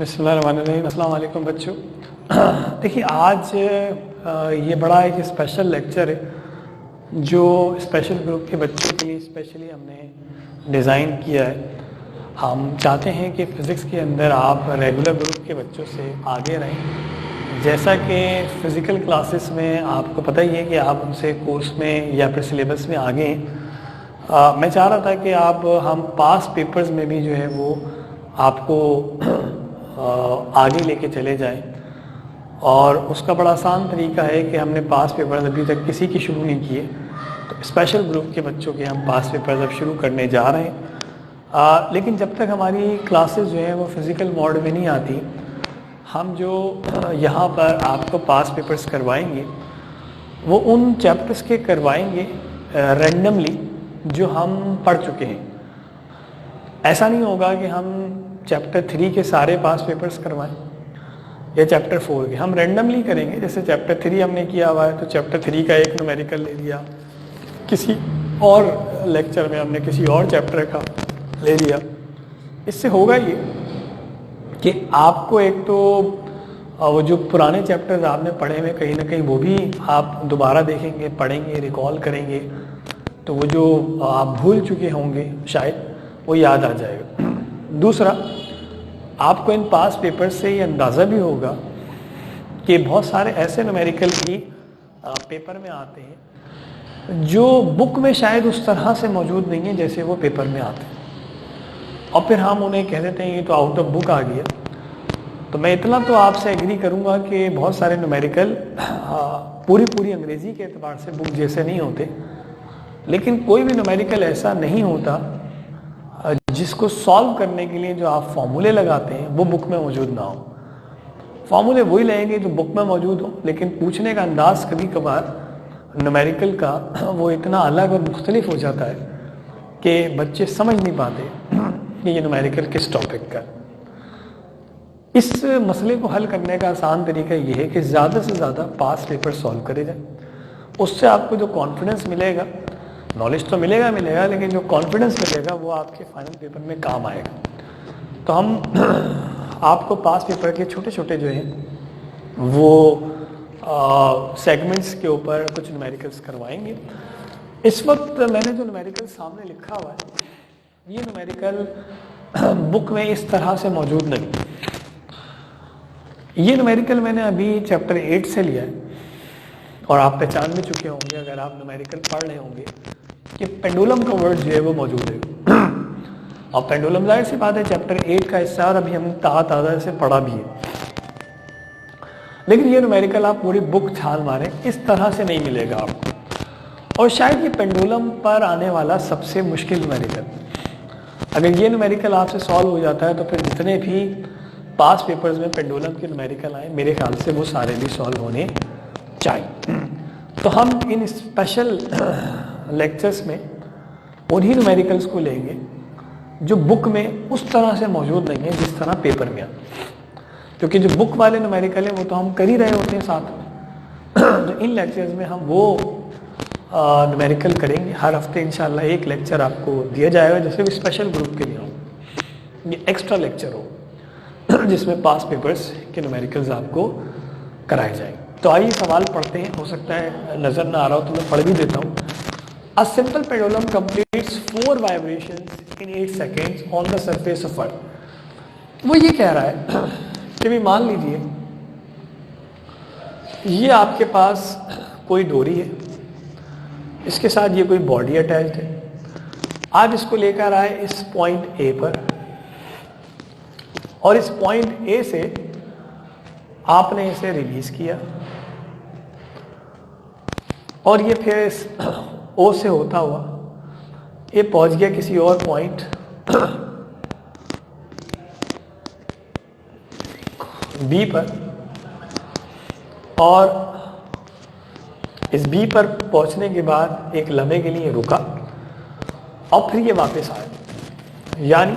बिस्मिल्लाहिर्रहमानिर्रहीम। अस्सलाम वालेकुम बच्चों। देखिए आज ये बड़ा एक स्पेशल लेक्चर है जो स्पेशल ग्रुप के बच्चों के लिए स्पेशली हमने डिज़ाइन किया है। हम चाहते हैं कि फ़िज़िक्स के अंदर आप रेगुलर ग्रुप के बच्चों से आगे रहें। जैसा कि फ़िज़िकल क्लासेस में आपको पता ही है कि आप उनसे कोर्स में या फिर सिलेबस में आगे हैं। मैं चाह रहा था कि आप हम पास पेपर्स में भी जो है वो आपको आगे लेके चले जाएं, और उसका बड़ा आसान तरीका है कि हमने पास पेपर्स अभी तक किसी की शुरू नहीं किए, तो स्पेशल ग्रुप के बच्चों के हम पास पेपर्स अब शुरू करने जा रहे हैं। लेकिन जब तक हमारी क्लासेस जो हैं वो फिज़िकल मोड में नहीं आती, हम जो यहाँ पर आपको पास पेपर्स करवाएंगे वो उन चैप्टर्स के करवाएंगे रैंडमली जो हम पढ़ चुके हैं। ऐसा नहीं होगा कि हम चैप्टर 3 के सारे पास पेपर्स करवाएं या चैप्टर 4 के, हम रैंडमली करेंगे। जैसे चैप्टर 3 हमने किया हुआ है तो चैप्टर 3 का एक न्यूमेरिकल ले लिया, किसी और लेक्चर में हमने किसी और चैप्टर का ले लिया। इससे होगा ये कि आपको एक तो वो जो पुराने चैप्टर्स आपने पढ़े हुए कहीं ना कहीं वो भी आप दोबारा देखेंगे, पढ़ेंगे, रिकॉल करेंगे, तो वो जो आप भूल चुके होंगे शायद वो याद आ जाएगा। दूसरा, आपको इन पास पेपर से ये अंदाज़ा भी होगा कि बहुत सारे ऐसे न्यूमेरिकल भी पेपर में आते हैं जो बुक में शायद उस तरह से मौजूद नहीं है जैसे वो पेपर में आते हैं, और फिर हम उन्हें कह देते हैं ये तो आउट ऑफ बुक आ गया। तो मैं इतना तो आपसे एग्री करूँगा कि बहुत सारे न्यूमेरिकल पूरी अंग्रेज़ी के एतबार से बुक जैसे नहीं होते, लेकिन कोई भी न्यूमेरिकल ऐसा नहीं होता जिसको सॉल्व करने के लिए जो आप फॉर्मूले लगाते हैं वो बुक में मौजूद ना हो। फॉर्मूले वही लगेंगे जो बुक में मौजूद हो, लेकिन पूछने का अंदाज कभी कभार न्यूमेरिकल का वो इतना अलग और मुख्तलिफ हो जाता है कि बच्चे समझ नहीं पाते कि ये न्यूमेरिकल किस टॉपिक का। इस मसले को हल करने का आसान तरीका ये है कि ज़्यादा से ज़्यादा पास पेपर सॉल्व करे जाए। उससे आपको जो कॉन्फिडेंस मिलेगा, नॉलेज तो मिलेगा, लेकिन जो कॉन्फिडेंस मिलेगा वो आपके फाइनल पेपर में काम आएगा। तो हम आपको पास पेपर के छोटे छोटे जो हैं वो सेगमेंट्स के ऊपर कुछ न्यूमेरिकल्स करवाएंगे। इस वक्त मैंने जो न्यूमेरिकल सामने लिखा हुआ है ये न्यूमेरिकल बुक में इस तरह से मौजूद नहीं। ये न्यूमेरिकल मैंने अभी चैप्टर 8 से लिया है, और आप पहचान भी चुके होंगे अगर आप न्यूमेरिकल पढ़ रहे होंगे कि पेंडुलम का वर्ड जो है वो मौजूद है। और पेंडुलम जाहिर सी बात है चैप्टर 8 का हिस्सा, और अभी हमने ताज़ा से पढ़ा भी है, लेकिन ये न्यूमेरिकल आप पूरी बुक छाल मारें इस तरह से नहीं मिलेगा आपको। और शायद ये पेंडुलम पर आने वाला सबसे मुश्किल न्यूमेरिकल, अगर ये न्यूमेरिकल आपसे सॉल्व हो जाता है तो फिर जितने भी पास पेपर्स में पेंडुलम के न्यूमेरिकल आए मेरे ख्याल से वो सारे भी सॉल्व होने चाहिए। तो हम इन स्पेशल लेक्चर्स में उन्हीं न्यूमेरिकल्स को लेंगे जो बुक में उस तरह से मौजूद नहीं है जिस तरह पेपर में आते, क्योंकि जो बुक वाले न्यूमेरिकल हैं वो तो हम कर ही रहे होते हैं साथ में। तो इन लेक्चर्स में हम वो न्यूमेरिकल करेंगे। हर हफ्ते इंशाल्लाह एक लेक्चर आपको दिया जाएगा जैसे भी स्पेशल ग्रुप के लिए हो, ये एक्स्ट्रा लेक्चर हो जिसमें पास पेपर्स के न्यूमेरिकल्स आपको कराए जाएंगे। तो आइए सवाल पढ़ते हैं, हो सकता है नज़र ना आ रहा हो तो मैं पढ़ भी देता हूँ। A simple pendulum completes 4 vibrations in 8 seconds on the surface of Earth। वो ये कह रहा है कि भी मान लीजिए ये आपके पास कोई डोरी है, इसके साथ ये कोई बॉडी अटैच्ड है, आप इसको लेकर आए इस पॉइंट ए पर, और इस पॉइंट ए से आपने इसे रिलीज किया, और ये फिर इस ओ से होता हुआ ये पहुंच गया किसी और पॉइंट बी पर, और इस बी पर पहुंचने के बाद एक लम्हे के लिए रुका और फिर ये वापस आया। यानी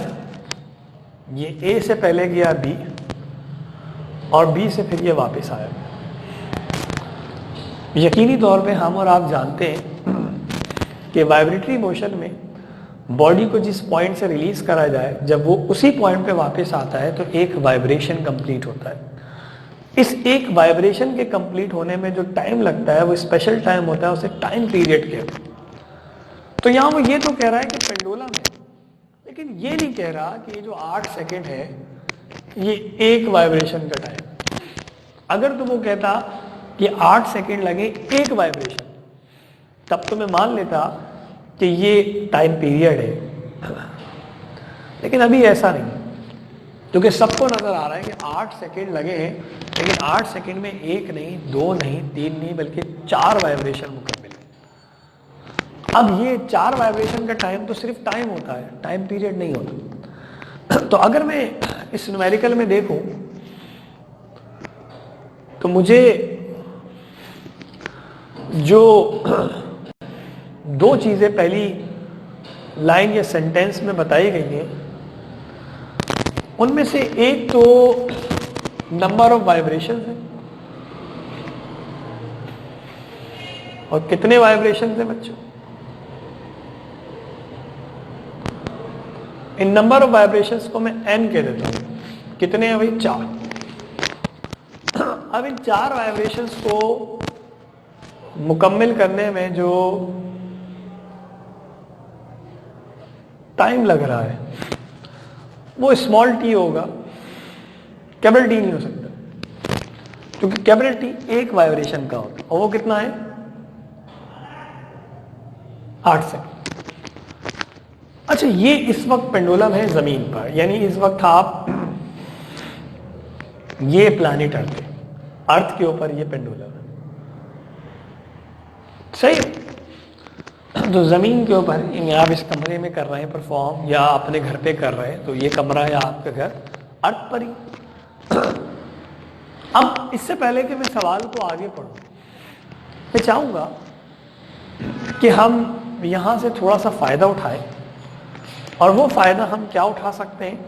ये ए से पहले गया बी और बी से फिर ये वापस आया। यकीनी तौर पे हम और आप जानते हैं कि वाइब्रेटरी मोशन में बॉडी को जिस पॉइंट से रिलीज करा जाए, जब वो उसी पॉइंट पे वापस आता है तो एक वाइब्रेशन कंप्लीट होता है। इस एक वाइब्रेशन के कंप्लीट होने में जो टाइम लगता है वो स्पेशल टाइम होता है, उसे टाइम पीरियड कहते हैं। तो यहाँ वो ये तो कह रहा है कि पेंडुलम है, लेकिन ये नहीं कह रहा कि ये जो 8 सेकेंड है ये एक वाइब्रेशन का टाइम। अगर तो वो कहता कि 8 सेकेंड लगे एक वाइब्रेशन, तब तो मैं मान लेता कि ये टाइम पीरियड है। लेकिन अभी ऐसा नहीं, क्योंकि सबको नजर आ रहा है कि 8 सेकेंड लगे हैं, लेकिन 8 सेकेंड में एक नहीं, 2 नहीं, 3 नहीं, बल्कि 4 वाइब्रेशन मुकम्मल है। अब ये 4 वाइब्रेशन का टाइम तो सिर्फ टाइम होता है, टाइम पीरियड नहीं होता। तो अगर मैं इस न्यूमेरिकल में देखूं तो मुझे जो 2 चीजें पहली लाइन या सेंटेंस में बताई गई हैं, उनमें से एक तो नंबर ऑफ वाइब्रेशन है, और कितने वाइब्रेशन है बच्चों? इन नंबर ऑफ वाइब्रेशंस को मैं n कह देता हूं। कितने हैं भाई? 4। अब इन 4 वाइब्रेशंस को मुकम्मल करने में जो टाइम लग रहा है वो स्मॉल टी होगा, कैपिटल टी नहीं हो सकता, क्योंकि कैपिटल टी एक वाइब्रेशन का होता है, और वो कितना है? 8 सेकंड। अच्छा, ये इस वक्त पेंडुलम है जमीन पर, यानी इस वक्त आप ये प्लैनेट अर्थ के ऊपर ये पेंडुलम है, सही? तो जमीन के ऊपर आप इस कमरे में कर रहे हैं परफॉर्म, या अपने घर पे कर रहे हैं, तो ये कमरा है आपका घर अर्थ पर ही। अब इससे पहले कि मैं सवाल को आगे पढ़ूं, मैं चाहूंगा कि हम यहां से थोड़ा सा फायदा उठाएं, और वो फायदा हम क्या उठा सकते हैं?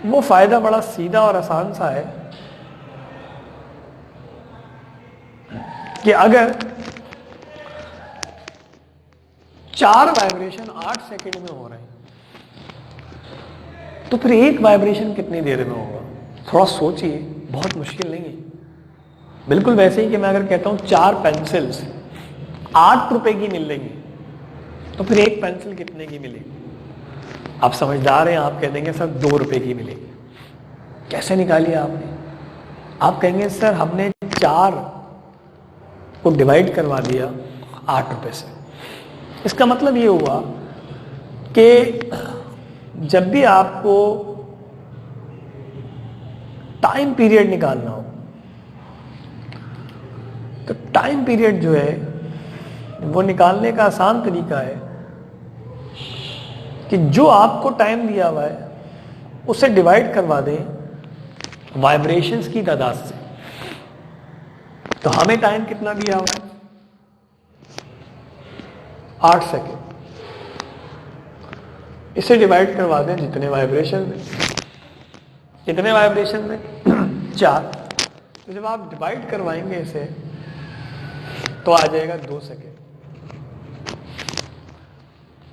वो फायदा बड़ा सीधा और आसान सा है कि अगर 4 वाइब्रेशन 8 सेकेंड में हो रहे हैं, तो फिर एक वाइब्रेशन कितनी देर में होगा? थोड़ा सोचिए, बहुत मुश्किल नहीं है। बिल्कुल वैसे ही कि मैं अगर कहता हूं 4 पेंसिल्स 8 रुपए की मिल रही, तो फिर एक पेंसिल कितने की मिलेगी? आप समझदार हैं, आप कह देंगे सर 2 रुपए की मिलेगी। कैसे निकालिए आपने? आप कहेंगे सर हमने 4 को डिवाइड करवा दिया 8 रुपए से। इसका मतलब ये हुआ कि जब भी आपको टाइम पीरियड निकालना हो, तो टाइम पीरियड जो है वो निकालने का आसान तरीका है कि जो आपको टाइम दिया हुआ है उसे डिवाइड करवा दें वाइब्रेशंस की तादाद से। तो हमें टाइम कितना दिया हुआ है? 8 सेकेंड। इसे डिवाइड करवा दें जितने वाइब्रेशन में, कितने वाइब्रेशन में? 4। तो जब आप डिवाइड करवाएंगे इसे तो आ जाएगा 2 सेकेंड।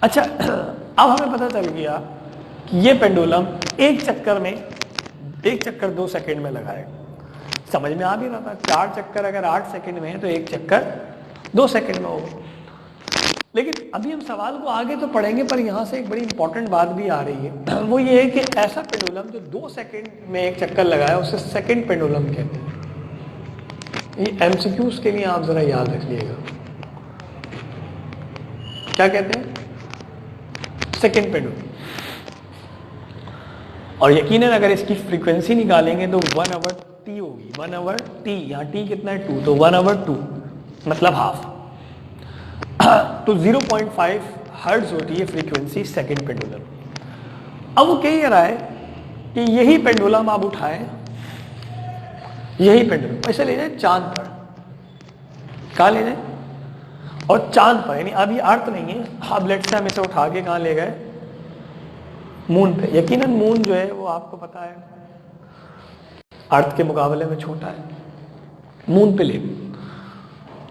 अच्छा, अब हमें पता चल गया कि ये पेंडुलम एक चक्कर 2 सेकेंड में लगाएगा। समझ में आ भी रहा था, 4 चक्कर अगर 8 सेकेंड में है तो एक चक्कर 2 सेकेंड में होगा। लेकिन अभी हम सवाल को आगे तो पढ़ेंगे, पर यहां से एक बड़ी इंपॉर्टेंट बात भी आ रही है। वो ये है कि ऐसा पेंडुलम जो 2 सेकेंड में एक चक्कर लगाया उसे सेकेंड पेंडुलम कहते हैं। ये एमसीक्यूज के लिए आप जरा याद रखिएगा, क्या कहते हैं? Second pendulum. और यकीनन अगर इसकी फ्रीक्वेंसी निकालेंगे तो 1 आवर टी होगी। 1 आवर टी, यहाँ टी कितना है? 2, तो 1 आवर 2 मतलब हाफ। तो 0.5 हर्ट्ज होती है फ्रीक्वेंसी सेकेंड पेंडुलम। अब वो कह रहा है कि यही पेंडुलम आप उठाएं, यही पेंडुलम ऐसे ले जाए चांद पर। कहाँ ले जाए? और चांद पर, यानी अभी अर्थ नहीं है, अब लेट से हम इसे उठा के कहाँ ले गए? मून पे। यकीनन मून जो है वो आपको पता है अर्थ के मुकाबले में छोटा है, मून पे ले।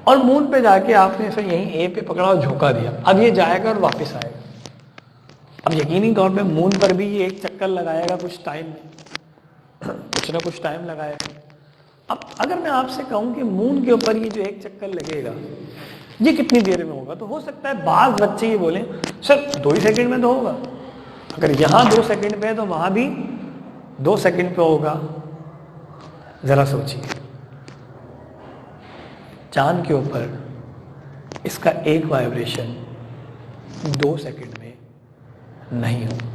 और मून पे जाके आपने इसे यहीं ए पे पकड़ा और झोंका दिया, अब ये जाएगा और वापस आएगा। अब यकीनी तौर पे मून पर भी ये एक चक्कर लगाएगा कुछ टाइम में, कुछ ना कुछ टाइम लगाएगा। अब अगर मैं आपसे कहूं कि मून के ऊपर ये जो एक चक्कर लगेगा ये कितनी देर में होगा, तो हो सकता है बाज बच्चे ये बोले सर 2 ही सेकंड में तो होगा। अगर यहाँ 2 सेकंड पे है तो वहां भी 2 सेकंड पे होगा। जरा सोचिए, चांद के ऊपर इसका एक वाइब्रेशन 2 सेकंड में नहीं होगा।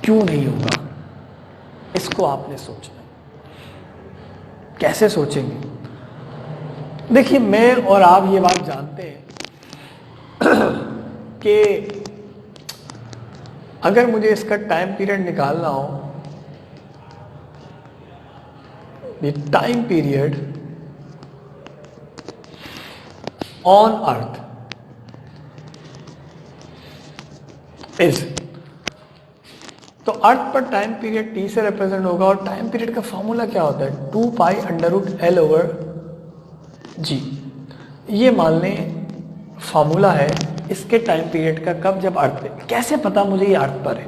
क्यों नहीं होगा, इसको आपने सोचना है। कैसे सोचेंगे? देखिए, मैं और आप ये बात जानते हैं कि अगर मुझे इसका टाइम पीरियड निकालना हो, ये time period on earth is, तो अर्थ पर टाइम पीरियड टी से रिप्रेजेंट होगा और टाइम पीरियड का फॉर्मूला क्या होता है 2π√L/G। ये मान लें फॉर्मूला है इसके टाइम पीरियड का, कब, जब अर्थ पे। कैसे पता मुझे ये अर्थ पर है?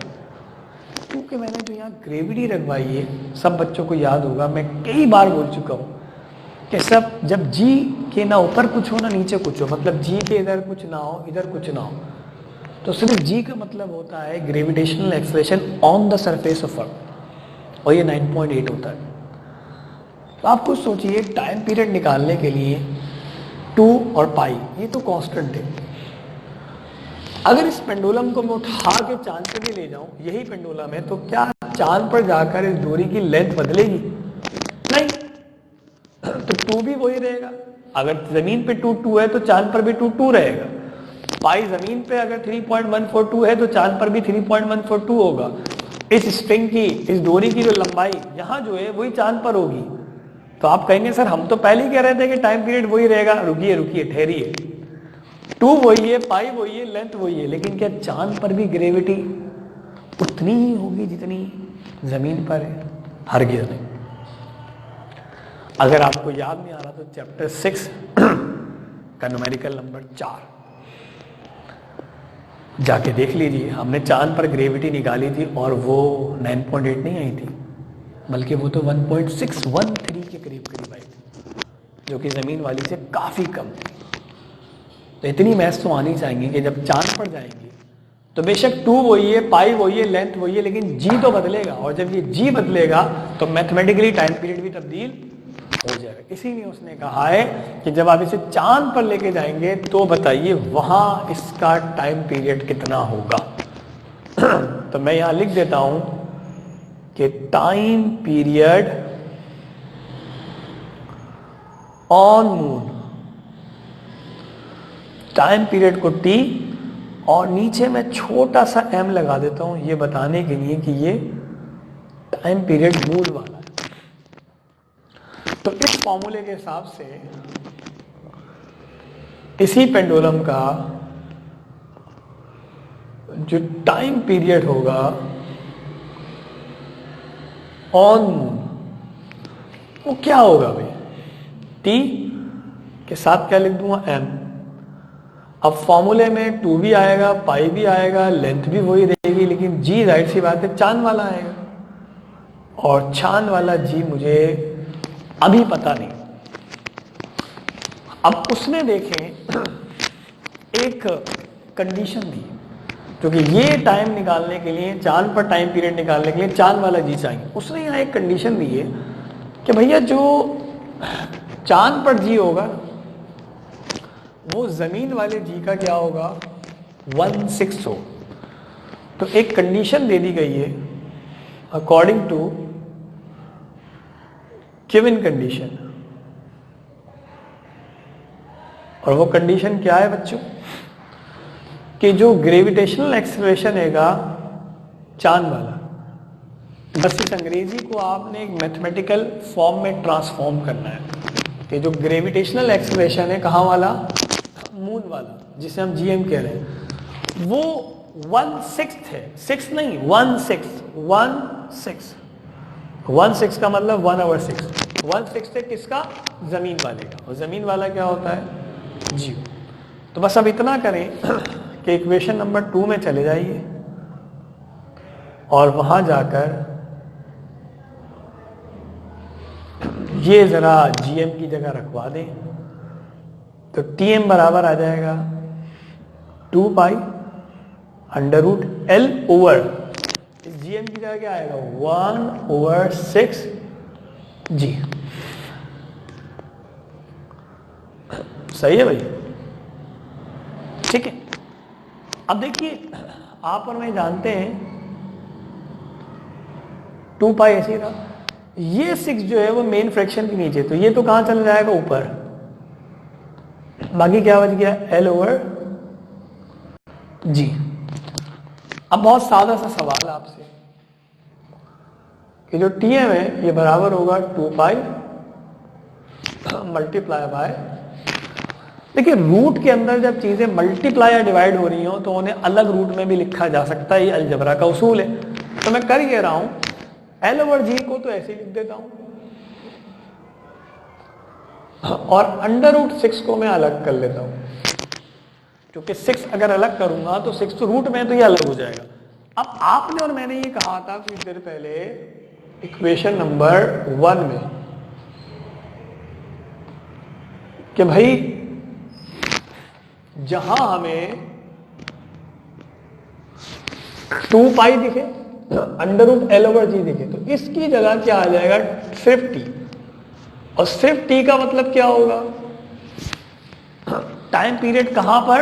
क्योंकि मैंने जो यहाँ ग्रेविटी रखवाई है, सब बच्चों को याद होगा, मैं कई बार बोल चुका हूँ कि सब जब जी के ना ऊपर कुछ हो ना नीचे कुछ हो, मतलब जी के इधर कुछ ना हो इधर कुछ ना हो, तो सिर्फ जी का मतलब होता है gravitational acceleration on the surface of earth, और ये 9.8 होता है। तो आप कुछ सोचिए, टाइम पीरियड निकालने के लिए 2 और पाई ये तो कांस्टेंट है। अगर इस पेंडुलम को मैं उठा के चांद पे भी ले जाऊं, यही पेंडुलम है, तो क्या चांद पर जाकर इस डोरी की लेंथ बदलेगी? नहीं, तो 2 भी वही रहेगा। अगर जमीन पे 2 है तो चांद पर भी 2 रहेगा। पाई जमीन पे अगर 3.142 है तो चांद पर भी 3.142 होगा। इस स्ट्रिंग की, इस डोरी की जो लंबाई यहाँ जो है वही चांद पर होगी। तो आप कहेंगे सर हम तो पहले ही कह रहे थे कि टाइम पीरियड वही रहेगा। रुकिए रुकिए, ठहरिए, 2 वही है, पाई वही है, लेंथ वही है, लेकिन क्या चांद पर भी ग्रेविटी उतनी ही होगी जितनी जमीन पर है? हरगिज़ नहीं। अगर आपको याद नहीं आ रहा तो चैप्टर 6 का न्यूमेरिकल नंबर 4 जाके देख लीजिए। हमने चांद पर ग्रेविटी निकाली थी और वो 9.8 नहीं आई थी, बल्कि वो तो 1.613 के करीब आई थी, जो कि ज़मीन वाली से काफ़ी कम थी। तो इतनी मैथ्स तो आनी चाहिए कि जब चांद पर जाएंगे तो बेशक 2 वही है, पाई वही है, लेंथ वही है, लेकिन जी तो बदलेगा, और जब ये जी बदलेगा तो मैथमेटिकली टाइम पीरियड भी तब्दील हो जाएगा। इसीलिए उसने कहा है कि जब आप इसे चांद पर लेके जाएंगे तो बताइए वहां इसका टाइम पीरियड कितना होगा। तो मैं यहां लिख देता हूं कि time period on moon, time period को टी और नीचे मैं छोटा सा m लगा देता हूं, ये बताने के लिए कि ये टाइम पीरियड मून वाला है। तो इस फॉर्मूले के हिसाब से इसी पेंडुलम का जो टाइम पीरियड होगा ऑन मून वो क्या होगा भाई? टी के साथ क्या लिख दूंगा? m। अब फॉर्मूले में 2 भी आएगा, पाई भी आएगा, लेंथ भी वही रहेगी, लेकिन जी जाहिर सी बात है चांद वाला आएगा, और चांद वाला जी मुझे अभी पता नहीं। अब उसने देखें एक कंडीशन दी, क्योंकि ये टाइम निकालने के लिए, चांद पर टाइम पीरियड निकालने के लिए चांद वाला जी चाहिए। उसने यहाँ एक कंडीशन दी है कि भैया जो चांद पर जी होगा वो जमीन वाले जी का क्या होगा? 1/6 हो। तो एक कंडीशन दे दी गई है अकॉर्डिंग टू गिवन कंडीशन, और वो कंडीशन क्या है बच्चों? कि जो ग्रेविटेशनल एक्सेलरेशन हैगा चांद वाला, बस इस अंग्रेजी को आपने एक मैथमेटिकल फॉर्म में ट्रांसफॉर्म करना है कि जो ग्रेविटेशनल एक्सेलरेशन है कहाँ वाला? मून वाला, जिसे हम जीएम कह रहे हैं, वो 1/6 है। 6 नहीं, 1/6 का मतलब 1/6। 1/6 है किसका, जमीन वाले का, और जमीन वाला क्या होता है 0। तो बस अब इतना करें कि इक्वेशन नंबर 2 में चले जाइए और वहां जाकर ये जरा जीएम की जगह रखवा दें, तो टीएम बराबर आ जाएगा 2 pi under root L over, इस जीएम की जगह क्या आएगा 1/6 जी। सही है भाई, ठीक है। अब देखिए आप और मैं जानते हैं 2 पाई ऐसे ही था, ये 6 जो है वो मेन फ्रैक्शन के नीचे, तो ये तो कहां चला जाएगा ऊपर, बाकी क्या बच गया एल ओवर जी। अब बहुत सादा सा सवाल आपसे कि जो टीएम है ये बराबर होगा 2 पाई मल्टीप्लाई बाय, देखिए रूट के अंदर जब चीजें मल्टीप्लाई या डिवाइड हो रही हो तो उन्हें अलग रूट में भी लिखा जा सकता है, ये अलजबरा का उसूल है। तो मैं कर ये रहा हूं एल ओवर जी को तो ऐसे ही लिख देता हूं, और अंडर रूट 6 को मैं अलग कर लेता हूं, क्योंकि 6 अगर अलग करूंगा तो 6 तो रूट में, तो ये अलग हो जाएगा। अब आपने और मैंने ये कहा था कुछ देर पहले इक्वेशन नंबर 1 में कि भाई जहां हमें 2 पाई दिखे, अंडर रूट एल ओवर जी दिखे, तो इसकी जगह क्या आ जाएगा सिर्फ टी, और सिर्फ टी का मतलब क्या होगा टाइम पीरियड कहां पर,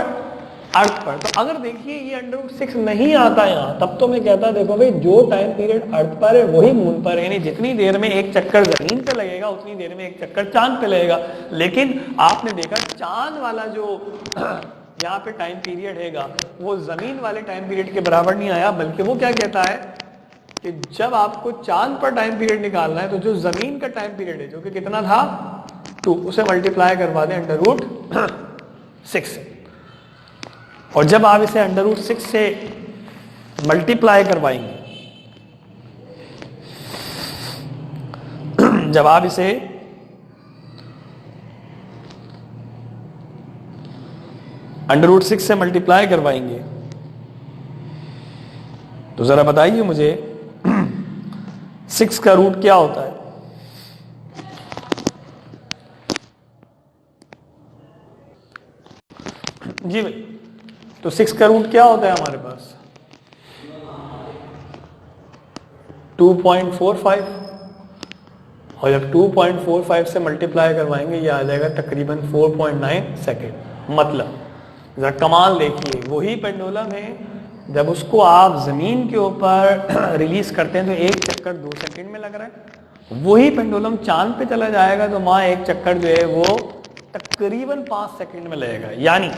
अर्थ पर। तो अगर देखिए ये अंडर रूट 6 नहीं आता यहां, तब तो मैं कहता देखो भाई जो टाइम पीरियड अर्थ पर है वही मून पर है, यानी जितनी देर में एक चक्कर जमीन पे लगेगा उतनी देर में एक चक्कर चांद पे लगेगा। लेकिन आपने देखा चांद वाला जो यहाँ पे टाइम पीरियड हैगा वो जमीन वाले टाइम पीरियड के बराबर नहीं आया, बल्कि वो क्या कहता है कि जब आपको चांद पर टाइम पीरियड निकालना है तो जो जमीन का टाइम पीरियड है जो कि कितना था 2, उसे मल्टीप्लाई करवा दें अंडर रूट 6 से, और जब आप इसे अंडर रूट 6 से मल्टीप्लाई करवाएंगे, जब आप इसे अंडर रूट 6 से मल्टीप्लाई करवाएंगे तो जरा बताइए मुझे 6 का रूट क्या होता है। जी भाई, तो 6 का रूट क्या होता है हमारे पास 2.45, और जब 2.45 से मल्टीप्लाई करवाएंगे ये आ जाएगा तकरीबन 4.9 सेकेंड। मतलब जरा कमाल देखिए, वही पेंडुलम है जब उसको आप जमीन के ऊपर रिलीज करते हैं तो एक चक्कर 2 सेकंड में लग रहा है, वही पेंडुलम चांद पे चला जाएगा तो वहां एक चक्कर जो है वो तकरीबन 5 सेकंड में लगेगा। यानी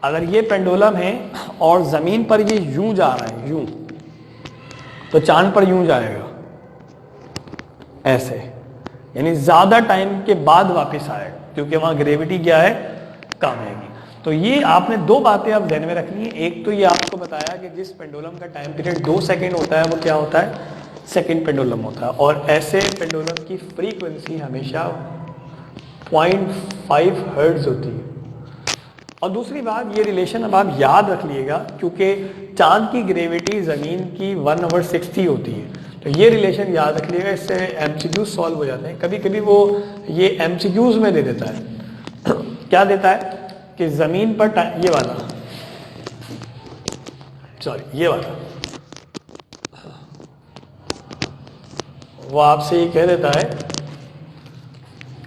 अगर ये पेंडुलम है और जमीन पर ये यूं जा रहा है यूं, तो चांद पर यूं जाएगा ऐसे, यानी ज्यादा टाइम के बाद वापस आएगा, क्योंकि वहां ग्रेविटी क्या है कम है। तो ये आपने 2 बातें आप ध्यान में रखनी है। एक तो ये आपको बताया कि जिस पेंडुलम का टाइम पीरियड 2 सेकंड होता है वो क्या होता है सेकंड पेंडुलम होता है, और ऐसे पेंडुलम की फ्रीक्वेंसी हमेशा 0.5 हर्ट्ज होती है। और दूसरी बात, ये रिलेशन अब आप याद रख लीजिएगा, क्योंकि चांद की ग्रेविटी जमीन की 1/60 होती है, तो ये रिलेशन याद रख लीजिएगा, इससे एमसीक्यूज सॉल्व हो जाते हैं। कभी कभी वो ये एमसीक्यूज में दे देता है क्या देता है कि जमीन पर ये वाला, सॉरी ये वाला, वो आपसे ये कह देता है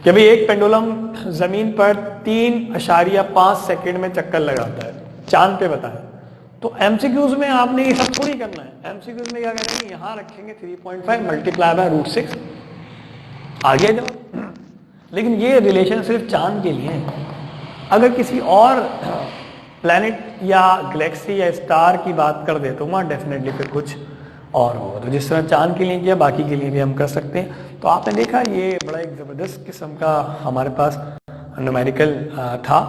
कि भाई एक पेंडुलम जमीन पर 3.5 सेकंड में चक्कर लगाता है, चांद पे बताएं। तो एमसीक्यूज में आपने ये सब थोड़ी करना है, एमसीक्यूज में क्या करेंगे यहां रखेंगे 3.5 मल्टीप्लाई बाय रूट 6, आगे जाओ। लेकिन ये रिलेशन सिर्फ चांद के लिए है। अगर किसी और प्लैनेट या गैलेक्सी या स्टार की बात कर दे तो वहाँ डेफिनेटली फिर कुछ और होगा। तो जिस तरह चांद के लिए किया बाकी के लिए भी हम कर सकते हैं। तो आपने देखा ये बड़ा एक ज़बरदस्त किस्म का हमारे पास न्यूमेरिकल था।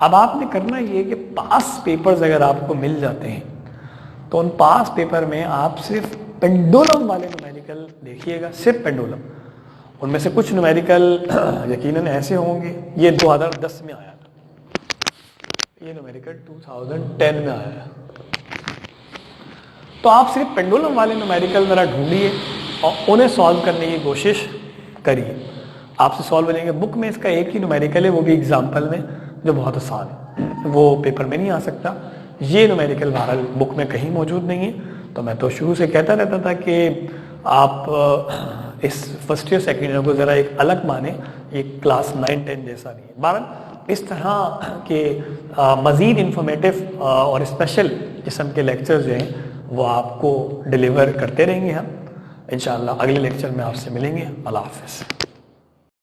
अब आपने करना ये कि पास पेपर्स अगर आपको मिल जाते हैं तो उन पास पेपर में आप सिर्फ पेंडुलम वाले न्यूमेरिकल देखिएगा, सिर्फ पेंडुलम, उनमें से कुछ न्यूमेरिकल यकीनन ऐसे होंगे, ये 2010 में आया था, ये न्यूमेरिकल 2010 में आया है। तो आप सिर्फ पेंडुलम वाले न्यूमेरिकल जरा ढूंढिए और उन्हें सॉल्व करने की कोशिश करिए, आपसे सॉल्व हो जाएंगे। बुक में इसका एक ही न्यूमेरिकल है, वो भी एग्जाम्पल में, जो बहुत आसान है, वो पेपर में नहीं आ सकता। ये न्यूमेरिकल बहरहाल बुक में कहीं मौजूद नहीं है। तो मैं तो शुरू से कहता रहता था कि आप इस फर्स्ट ईयर सेकेंड ईयर को ज़रा एक अलग माने, ये क्लास 9-10 जैसा नहीं है। बहरहाल इस तरह के मज़ीद इंफॉर्मेटिव और स्पेशल किस्म के लेक्चर्स जो हैं वो आपको डिलीवर करते रहेंगे हम इंशाअल्लाह। अगले लेक्चर में आपसे मिलेंगे। अल्लाह हाफ़िज़।